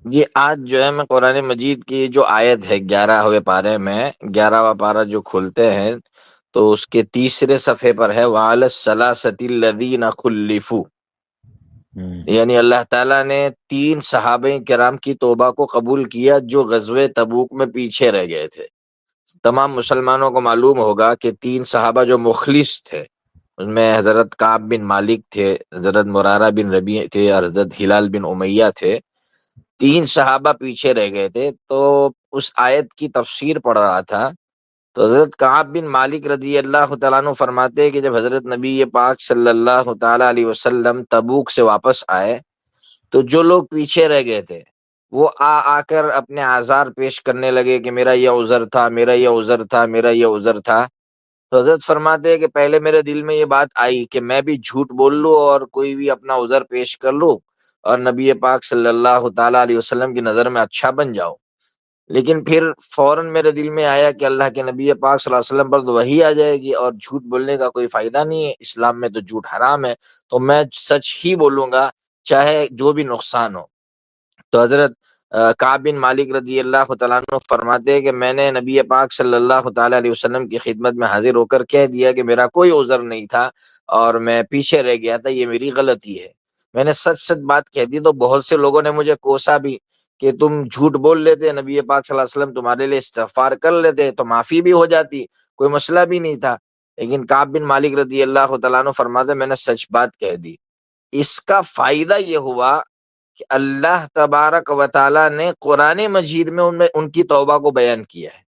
یہ آج جو ہے میں قرآن مجید کی جو آیت ہے 11ویں پارے میں، 11واں پارہ جو کھولتے ہیں تو اس کے تیسرے صفحے پر ہے وَعَلَى الثَّلَاثَةِ الَّذِينَ خُلِّفُوا، یعنی اللہ تعالیٰ نے 3 صحابہ کرام کی توبہ کو قبول کیا جو غزوہ تبوک میں پیچھے رہ گئے تھے۔ تمام مسلمانوں کو معلوم ہوگا کہ 3 صحابہ جو مخلص تھے، ان میں حضرت کعب بن مالک تھے، حضرت مرارہ بن ربیع تھے اور حضرت ہلال بن امیہ تھے۔ 3 صحابہ پیچھے رہ گئے تھے، تو اس آیت کی تفسیر پڑھ رہا تھا تو حضرت کعب بن مالک رضی اللہ تعالیٰ عنہ فرماتے ہیں کہ جب حضرت نبی پاک صلی اللہ تعالیٰ علیہ وسلم تبوک سے واپس آئے تو جو لوگ پیچھے رہ گئے تھے وہ آ کر اپنے اعذار پیش کرنے لگے کہ میرا یہ عذر تھا، میرا یہ عذر تھا، میرا یہ عذر تھا۔ تو حضرت فرماتے ہیں کہ پہلے میرے دل میں یہ بات آئی کہ میں بھی جھوٹ بول لوں اور کوئی بھی اپنا عذر پیش کر لوں اور نبی پاک صلی اللہ تعالیٰ علیہ وسلم کی نظر میں اچھا بن جاؤ، لیکن پھر فوراً میرے دل میں آیا کہ اللہ کے نبی پاک صلی اللہ علیہ وسلم پر تو وحی آ جائے گی اور جھوٹ بولنے کا کوئی فائدہ نہیں ہے، اسلام میں تو جھوٹ حرام ہے، تو میں سچ ہی بولوں گا چاہے جو بھی نقصان ہو۔ تو حضرت کعب بن مالک رضی اللہ تعالیٰ عنہ فرماتے ہیں کہ میں نے نبی پاک صلی اللہ تعالیٰ علیہ وسلم کی خدمت میں حاضر ہو کر کہہ دیا کہ میرا کوئی عذر نہیں تھا اور میں پیچھے رہ گیا تھا، یہ میری غلطی ہے۔ میں نے سچ سچ بات کہہ دی، تو بہت سے لوگوں نے مجھے کوسا بھی کہ تم جھوٹ بول لیتے، نبی پاک صلی اللہ علیہ وسلم تمہارے لیے استغفار کر لیتے تو معافی بھی ہو جاتی، کوئی مسئلہ بھی نہیں تھا۔ لیکن کعب بن مالک رضی اللہ تعالیٰ عنہ فرماتے میں نے سچ بات کہہ دی۔ اس کا فائدہ یہ ہوا کہ اللہ تبارک و تعالیٰ نے قرآن مجید میں ان کی توبہ کو بیان کیا ہے۔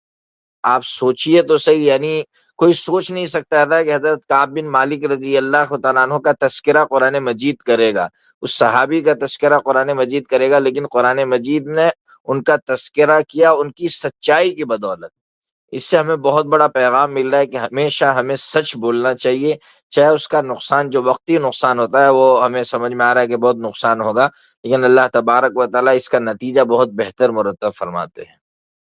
آپ سوچئے تو صحیح، یعنی کوئی سوچ نہیں سکتا تھا کہ حضرت کعب بن مالک رضی اللہ تعالیٰ عنہ کا تذکرہ قرآن مجید کرے گا، اس صحابی کا تذکرہ قرآن مجید کرے گا، لیکن قرآن مجید نے ان کا تذکرہ کیا ان کی سچائی کی بدولت۔ اس سے ہمیں بہت بڑا پیغام مل رہا ہے کہ ہمیشہ ہمیں سچ بولنا چاہیے، چاہے اس کا نقصان جو وقتی نقصان ہوتا ہے وہ ہمیں سمجھ میں آ رہا ہے کہ بہت نقصان ہوگا، لیکن اللہ تبارک و تعالیٰ اس کا نتیجہ بہت بہتر مرتب فرماتے ہیں۔